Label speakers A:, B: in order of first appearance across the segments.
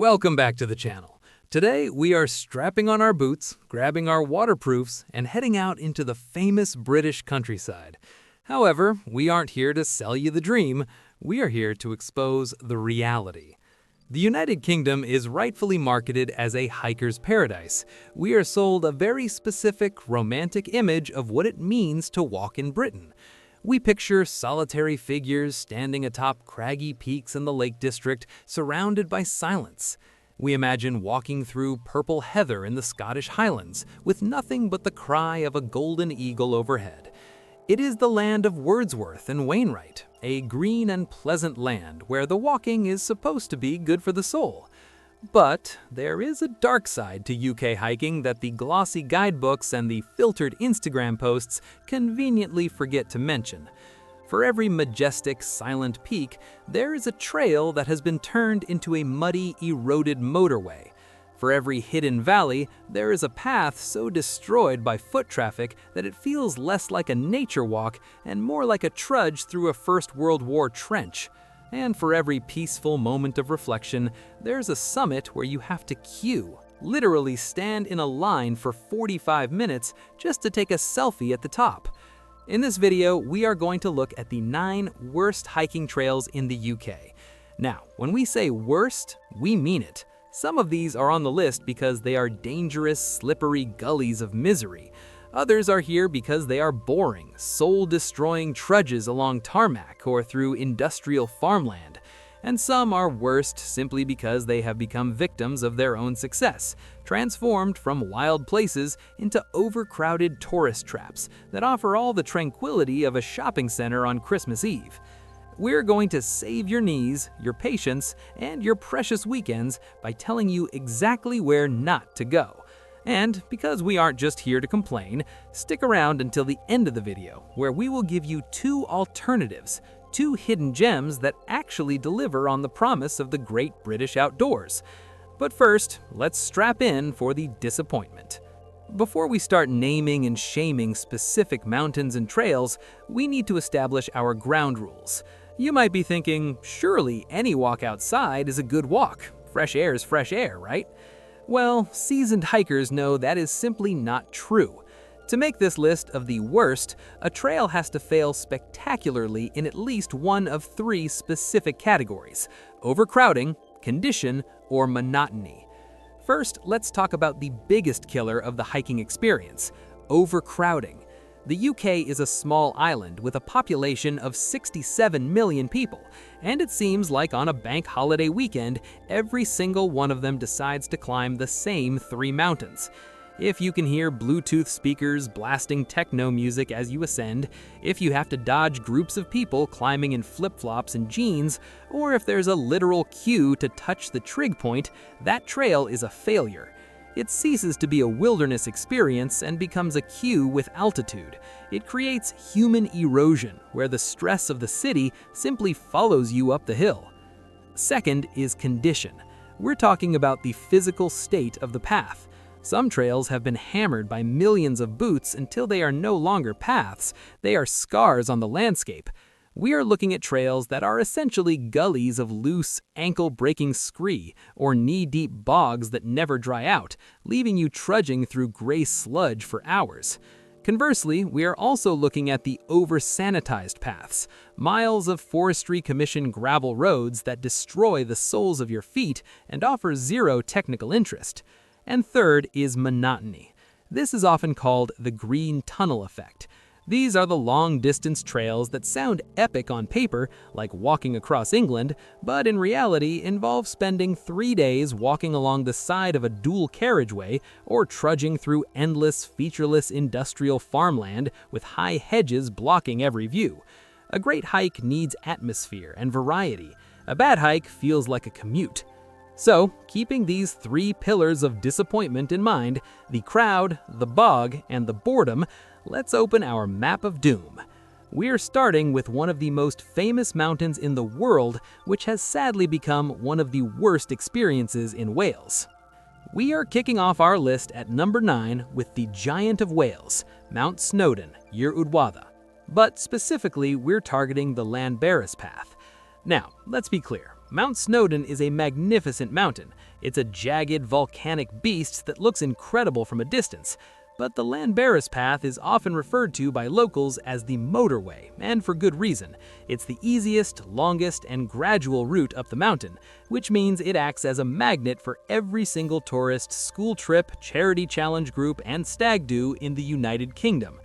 A: Welcome back to the channel. Today we are strapping on our boots, grabbing our waterproofs, and heading out into the famous British countryside. However, we aren't here to sell you the dream, we are here to expose the reality. The United Kingdom is rightfully marketed as a hiker's paradise. We are sold a very specific, romantic image of what it means to walk in Britain. We picture solitary figures standing atop craggy peaks in the Lake District, surrounded by silence. We imagine walking through purple heather in the Scottish Highlands, with nothing but the cry of a golden eagle overhead. It is the land of Wordsworth and Wainwright, a green and pleasant land where the walking is supposed to be good for the soul. But there is a dark side to UK hiking that the glossy guidebooks and the filtered Instagram posts conveniently forget to mention. For every majestic, silent peak, there is a trail that has been turned into a muddy, eroded motorway. For every hidden valley, there is a path so destroyed by foot traffic that it feels less like a nature walk and more like a trudge through a First World War trench. And for every peaceful moment of reflection, there's a summit where you have to queue, literally stand in a line for 45 minutes just to take a selfie at the top. In this video, we are going to look at the 9 worst hiking trails in the UK. Now, when we say worst, we mean it. Some of these are on the list because they are dangerous, slippery gullies of misery. Others are here because they are boring, soul-destroying trudges along tarmac or through industrial farmland. And some are worst simply because they have become victims of their own success, transformed from wild places into overcrowded tourist traps that offer all the tranquility of a shopping center on Christmas Eve. We're going to save your knees, your patience, and your precious weekends by telling you exactly where not to go. And because we aren't just here to complain, stick around until the end of the video, where we will give you 2 alternatives, 2 hidden gems that actually deliver on the promise of the great British outdoors. But first, let's strap in for the disappointment. Before we start naming and shaming specific mountains and trails, we need to establish our ground rules. You might be thinking, surely any walk outside is a good walk. Fresh air is fresh air, right? Well, seasoned hikers know that is simply not true. To make this list of the worst, a trail has to fail spectacularly in at least one of 3 specific categories: overcrowding, condition, or monotony. First, let's talk about the biggest killer of the hiking experience: overcrowding. The UK is a small island with a population of 67 million people, and it seems like on a bank holiday weekend, every single one of them decides to climb the same 3 mountains. If you can hear Bluetooth speakers blasting techno music as you ascend, if you have to dodge groups of people climbing in flip-flops and jeans, or if there's a literal queue to touch the trig point, that trail is a failure. It ceases to be a wilderness experience and becomes a queue with altitude. It creates human erosion, where the stress of the city simply follows you up the hill. Second is condition. We're talking about the physical state of the path. Some trails have been hammered by millions of boots until they are no longer paths, they are scars on the landscape. We are looking at trails that are essentially gullies of loose, ankle-breaking scree or knee-deep bogs that never dry out, leaving you trudging through gray sludge for hours. Conversely, we are also looking at the over-sanitized paths, miles of Forestry Commission gravel roads that destroy the soles of your feet and offer zero technical interest. And third is monotony. This is often called the green tunnel effect. These are the long-distance trails that sound epic on paper, like walking across England, but in reality involve spending 3 days walking along the side of a dual carriageway or trudging through endless, featureless industrial farmland with high hedges blocking every view. A great hike needs atmosphere and variety. A bad hike feels like a commute. So, keeping these 3 pillars of disappointment in mind, the crowd, the bog, and the boredom, let's open our map of doom. We're starting with one of the most famous mountains in the world, which has sadly become one of the worst experiences in Wales. We are kicking off our list at number 9 with the Giant of Wales, Mount Snowdon, Yr Udwada. But specifically, we're targeting the Llanberis path. Now, let's be clear. Mount Snowdon is a magnificent mountain. It's a jagged, volcanic beast that looks incredible from a distance. But the Llanberis Path is often referred to by locals as the motorway, and for good reason. It's the easiest, longest, and gradual route up the mountain, which means it acts as a magnet for every single tourist, school trip, charity challenge group, and stag do in the United Kingdom.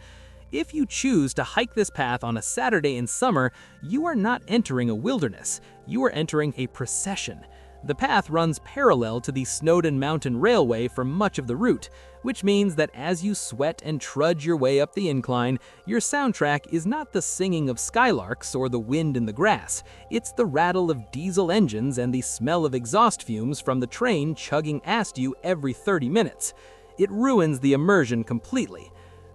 A: If you choose to hike this path on a Saturday in summer, you are not entering a wilderness. You are entering a procession. The path runs parallel to the Snowdon Mountain Railway for much of the route, which means that as you sweat and trudge your way up the incline, your soundtrack is not the singing of skylarks or the wind in the grass. It's the rattle of diesel engines and the smell of exhaust fumes from the train chugging past you every 30 minutes. It ruins the immersion completely.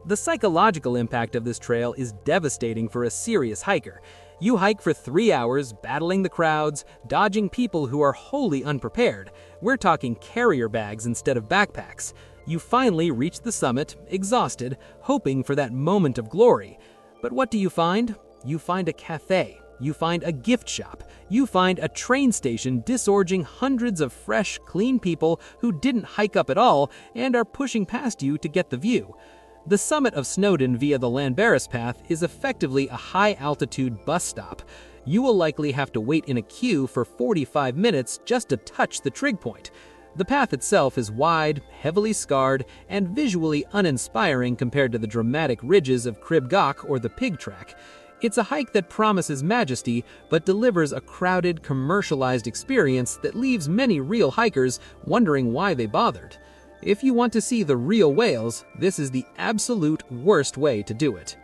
A: The psychological impact of this trail is devastating for a serious hiker. You hike for 3 hours, battling the crowds, dodging people who are wholly unprepared. We're talking carrier bags instead of backpacks. You finally reach the summit, exhausted, hoping for that moment of glory. But what do you find? You find a cafe. You find a gift shop. You find a train station disgorging hundreds of fresh, clean people who didn't hike up at all and are pushing past you to get the view. The summit of Snowdon via the Llanberis Path is effectively a high-altitude bus stop. You will likely have to wait in a queue for 45 minutes just to touch the trig point. The path itself is wide, heavily scarred, and visually uninspiring compared to the dramatic ridges of Crib Goch or the Pig Track. It's a hike that promises majesty, but delivers a crowded, commercialized experience that leaves many real hikers wondering why they bothered. If you want to see the real Wales, this is the absolute worst way to do it.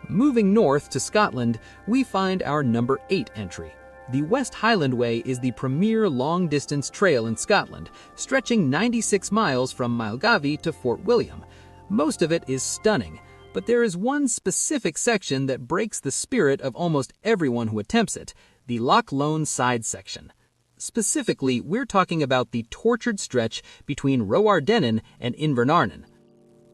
A: Moving north to Scotland, we find our number 8 entry. The West Highland Way is the premier long-distance trail in Scotland, stretching 96 miles from Milngavie to Fort William. Most of it is stunning, but there is one specific section that breaks the spirit of almost everyone who attempts it, the Loch Lone side section. Specifically, we're talking about the tortured stretch between Roardennan and Invernaarden.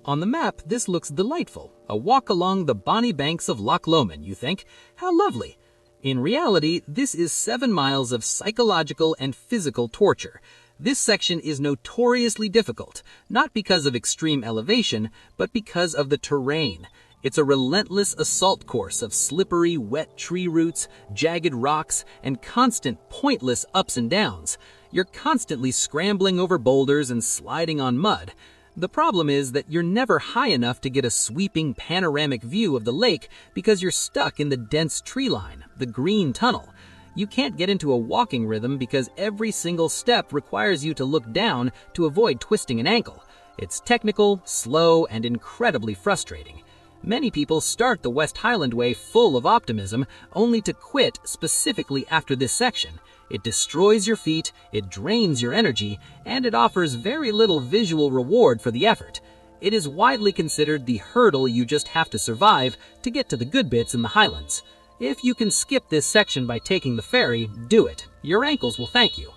A: On the map, this looks delightful. A walk along the bonny banks of Loch Lomond, you think? How lovely! In reality, this is 7 miles of psychological and physical torture. This section is notoriously difficult, not because of extreme elevation, but because of the terrain. It's a relentless assault course of slippery, wet tree roots, jagged rocks, and constant, pointless ups and downs. You're constantly scrambling over boulders and sliding on mud. The problem is that you're never high enough to get a sweeping panoramic view of the lake because you're stuck in the dense tree line, the green tunnel. You can't get into a walking rhythm because every single step requires you to look down to avoid twisting an ankle. It's technical, slow, and incredibly frustrating. Many people start the West Highland Way full of optimism, only to quit specifically after this section. It destroys your feet, it drains your energy, and it offers very little visual reward for the effort. It is widely considered the hurdle you just have to survive to get to the good bits in the Highlands. If you can skip this section by taking the ferry, do it. Your ankles will thank you.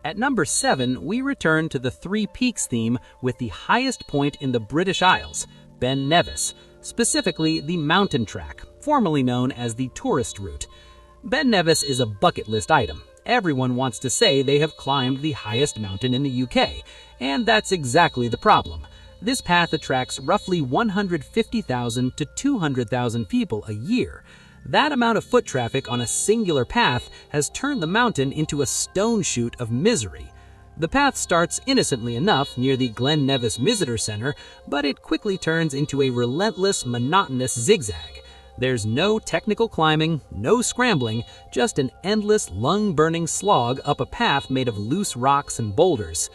A: At number 7, we return to the Three Peaks theme with the highest point in the British Isles, Ben Nevis. Specifically the mountain track, formerly known as the tourist route. Ben Nevis is a bucket list item. Everyone wants to say they have climbed the highest mountain in the UK, and that's exactly the problem. This path attracts roughly 150,000 to 200,000 people a year. That amount of foot traffic on a singular path has turned the mountain into a stone chute of misery. The path starts innocently enough near the Glen Nevis Visitor Center, but it quickly turns into a relentless, monotonous zigzag. There's no technical climbing, no scrambling, just an endless, lung-burning slog up a path made of loose rocks and boulders.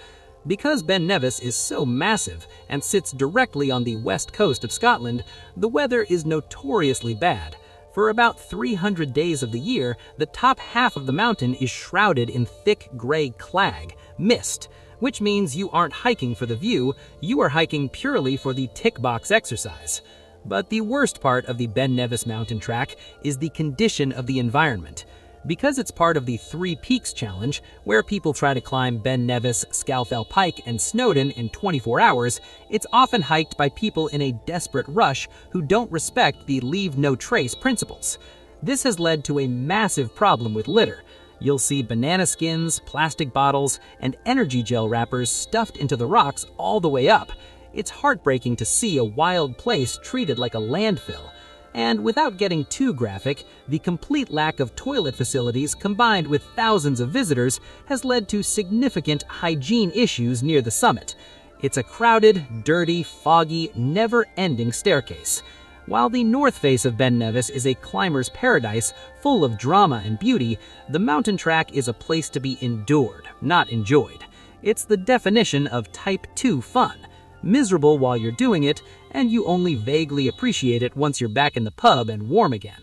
A: Because Ben Nevis is so massive and sits directly on the west coast of Scotland, the weather is notoriously bad. For about 300 days of the year, the top half of the mountain is shrouded in thick gray clag, mist, which means you aren't hiking for the view, you are hiking purely for the tick box exercise. But the worst part of the Ben Nevis mountain track is the condition of the environment. Because it's part of the Three Peaks Challenge, where people try to climb Ben Nevis, Scafell Pike, and Snowdon in 24 hours, it's often hiked by people in a desperate rush who don't respect the leave no trace principles. This has led to a massive problem with litter.
B: You'll see banana skins, plastic bottles, and energy gel wrappers stuffed into the rocks all the way up. It's heartbreaking to see a wild place treated like a landfill. And without getting too graphic, the complete lack of toilet facilities combined with thousands of visitors has led to significant hygiene issues near the summit. It's a crowded, dirty, foggy, never-ending staircase. While the north face of Ben Nevis is a climber's paradise full of drama and beauty, the mountain track is a place to be endured, not enjoyed. It's the definition of Type 2 fun. Miserable while you're doing it, and you only vaguely appreciate it once you're back in the pub and warm again.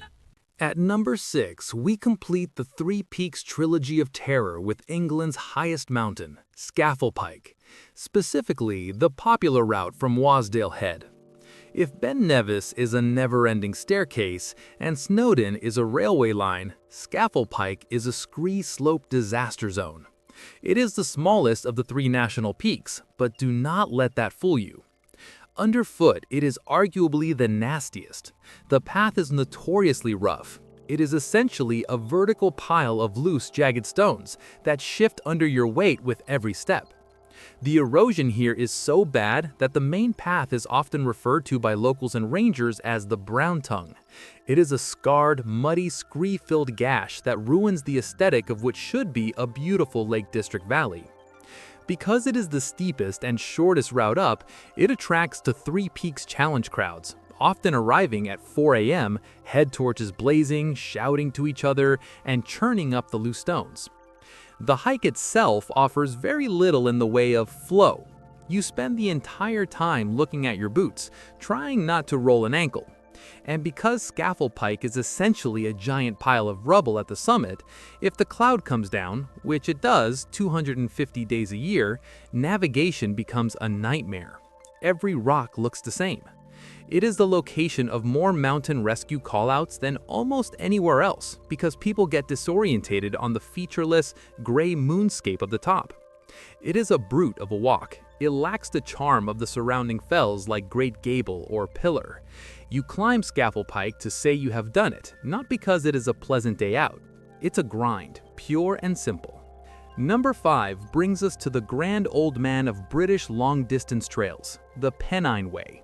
A: At number 6, we complete the Three Peaks trilogy of terror with England's highest mountain, Scafell Pike, specifically the popular route from Wasdale Head. If Ben Nevis is a never-ending staircase and Snowdon is a railway line, Scafell Pike is a scree-slope disaster zone. It is the smallest of the three national peaks, but do not let that fool you. Underfoot, it is arguably the nastiest. The path is notoriously rough. It is essentially a vertical pile of loose, jagged stones that shift under your weight with every step. The erosion here is so bad that the main path is often referred to by locals and rangers as the Brown Tongue. It is a scarred, muddy, scree-filled gash that ruins the aesthetic of what should be a beautiful Lake District valley. Because it is the steepest and shortest route up, it attracts to Three Peaks Challenge crowds, often arriving at 4 a.m., head torches blazing, shouting to each other, and churning up the loose stones. The hike itself offers very little in the way of flow. You spend the entire time looking at your boots, trying not to roll an ankle. And because Scafell Pike is essentially a giant pile of rubble at the summit, if the cloud comes down, which it does 250 days a year, navigation becomes a nightmare. Every rock looks the same. It is the location of more mountain rescue callouts than almost anywhere else because people get disorientated on the featureless, gray moonscape of the top. It is a brute of a walk. It lacks the charm of the surrounding fells like Great Gable or Pillar. You climb Scafell Pike to say you have done it, not because it is a pleasant day out. It's a grind, pure and simple. Number 5 brings us to the grand old man of British long-distance trails, the Pennine Way.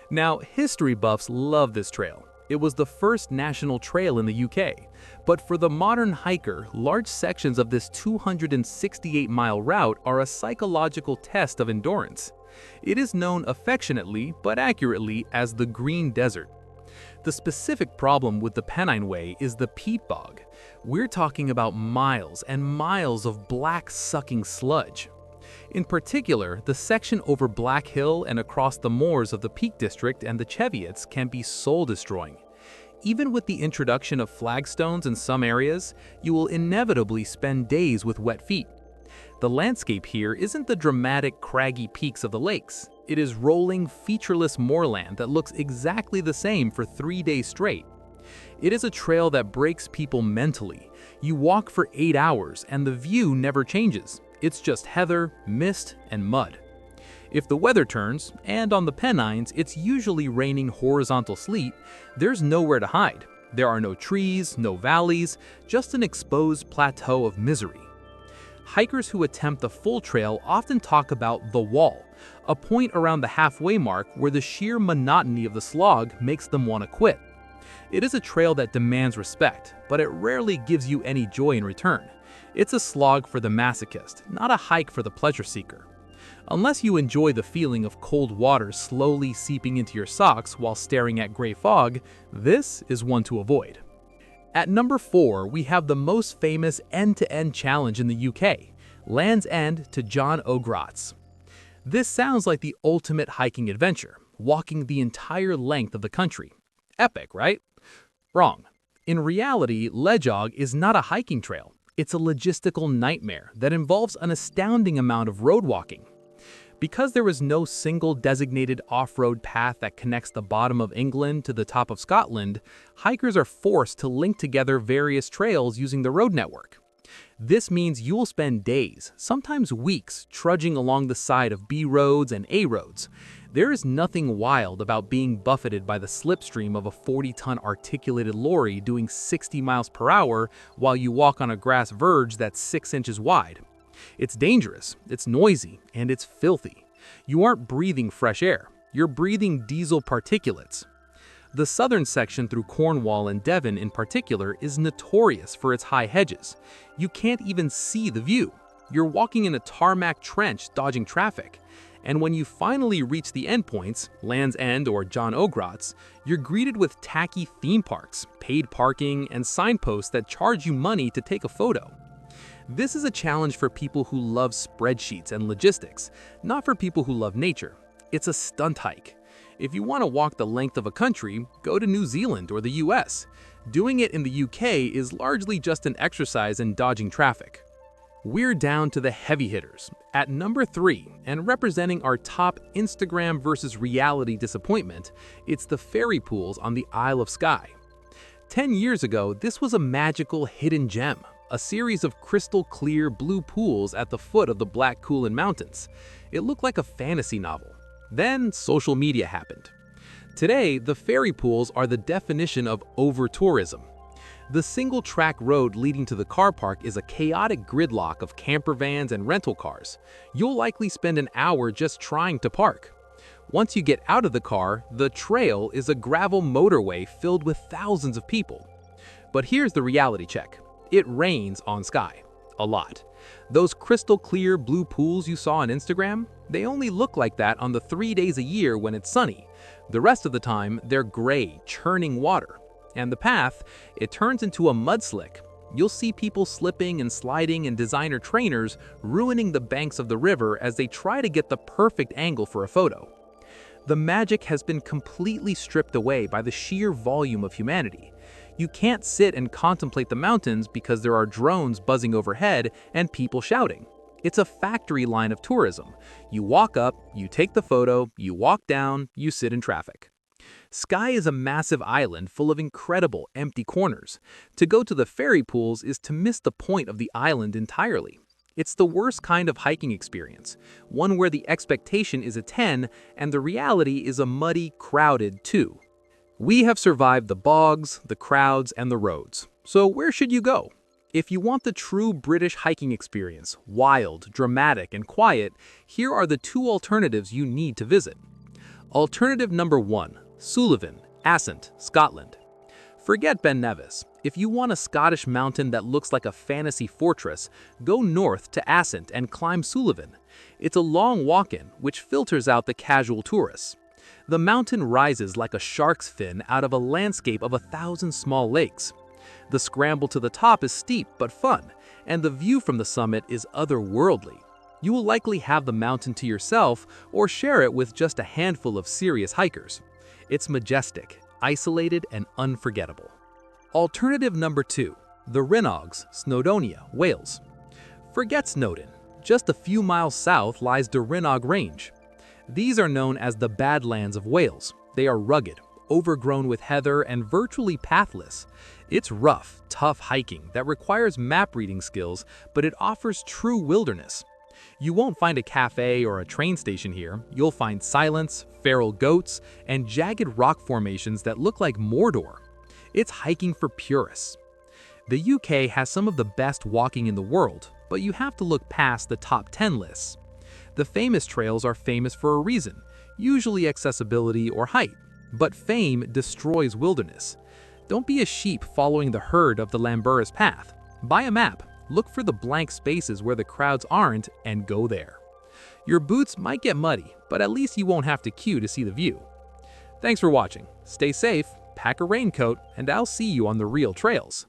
A: Now, history buffs love this trail. It was the first national trail in the UK, but for the modern hiker, large sections of this 268-mile route are a psychological test of endurance. It is known affectionately but accurately as the Green Desert. The specific problem with the Pennine Way is the peat bog. We're talking about miles and miles of black sucking sludge. In particular, the section over Black Hill and across the moors of the Peak District and the Cheviots can be soul-destroying. Even with the introduction of flagstones in some areas, you will inevitably spend days with wet feet. The landscape here isn't the dramatic, craggy peaks of the lakes. It is rolling, featureless moorland that looks exactly the same for 3 days straight. It is a trail that breaks people mentally. You walk for 8 hours and the view never changes. It's just heather, mist, and mud. If the weather turns, and on the Pennines it's usually raining horizontal sleet, there's nowhere to hide. There are no trees, no valleys, just an exposed plateau of misery. Hikers who attempt the full trail often talk about the wall, a point around the halfway mark where the sheer monotony of the slog makes them want to quit. It is a trail that demands respect, but it rarely gives you any joy in return. It's a slog for the masochist, not a hike for the pleasure seeker. Unless you enjoy the feeling of cold water slowly seeping into your socks while staring at gray fog, this is one to avoid. At number 4, we have the most famous end-to-end challenge in the UK, Land's End to John O'Groats. This sounds like the ultimate hiking adventure, walking the entire length of the country. Epic, right? Wrong. In reality, Ledog is not a hiking trail. It's a logistical nightmare that involves an astounding amount of road walking. Because there is no single designated off-road path that connects the bottom of England to the top of Scotland, hikers are forced to link together various trails using the road network. This means you will spend days, sometimes weeks, trudging along the side of B roads and A roads. There is nothing wild about being buffeted by the slipstream of a 40-ton articulated lorry doing 60 miles per hour while you walk on a grass verge that's 6 inches wide. It's dangerous, it's noisy, and it's filthy. You aren't breathing fresh air, you're breathing diesel particulates. The southern section through Cornwall and Devon in particular is notorious for its high hedges. You can't even see the view. You're walking in a tarmac trench dodging traffic. And when you finally reach the endpoints, Land's End or John O'Groats, you're greeted with tacky theme parks, paid parking, and signposts that charge you money to take a photo. This is a challenge for people who love spreadsheets and logistics, not for people who love nature. It's a stunt hike. If you want to walk the length of a country, go to New Zealand or the US. Doing it in the UK is largely just an exercise in dodging traffic. We're down to the heavy hitters. At number 3, and representing our top Instagram versus reality disappointment, it's the fairy pools on the Isle of Skye. 10 years ago, this was a magical hidden gem, a series of crystal clear blue pools at the foot of the Black Coolin Mountains. It looked like a fantasy novel. Then social media happened. Today, the fairy pools are the definition of over-tourism. The single-track road leading to the car park is a chaotic gridlock of camper vans and rental cars. You'll likely spend an hour just trying to park. Once you get out of the car, the trail is a gravel motorway filled with thousands of people. But here's the reality check. It rains on Skye. A lot. Those crystal clear blue pools you saw on Instagram, they only look like that on the 3 days a year when it's sunny. The rest of the time, they're gray, churning water. And the path, it turns into a mudslick. You'll see people slipping and sliding in designer trainers, ruining the banks of the river as they try to get the perfect angle for a photo. The magic has been completely stripped away by the sheer volume of humanity. You can't sit and contemplate the mountains because there are drones buzzing overhead and people shouting. It's a factory line of tourism. You walk up, you take the photo, you walk down, you sit in traffic. Skye is a massive island full of incredible empty corners. To go to the fairy pools is to miss the point of the island entirely. It's the worst kind of hiking experience, one where the expectation is a 10 and the reality is a muddy, crowded 2. We have survived the bogs, the crowds, and the roads. So where should you go? If you want the true British hiking experience, wild, dramatic, and quiet, here are the 2 alternatives you need to visit. Alternative number 1. Sullivan, Assynt, Scotland. Forget Ben Nevis. If you want a Scottish mountain that looks like a fantasy fortress, go north to Assynt and climb Sullivan. It's a long walk-in, which filters out the casual tourists. The mountain rises like a shark's fin out of a landscape of 1,000 small lakes. The scramble to the top is steep but fun, and the view from the summit is otherworldly. You will likely have the mountain to yourself or share it with just a handful of serious hikers. It's majestic, isolated, and unforgettable. Alternative number 2. The Rhinogs, Snowdonia, Wales. Forget Snowdon. Just a few miles south lies the Rhinog Range. These are known as the Badlands of Wales. They are rugged, overgrown with heather, and virtually pathless. It's rough, tough hiking that requires map reading skills, but it offers true wilderness. You won't find a cafe or a train station here. You'll find silence, feral goats, and jagged rock formations that look like Mordor. It's hiking for purists. The UK has some of the best walking in the world, but you have to look past the top 10 lists. The famous trails are famous for a reason, usually accessibility or height, but fame destroys wilderness. Don't be a sheep following the herd of the Lamberis Path. Buy a map. Look for the blank spaces where the crowds aren't and go there. Your boots might get muddy, but at least you won't have to queue to see the view. Thanks for watching. Stay safe, pack a raincoat, and I'll see you on the real trails.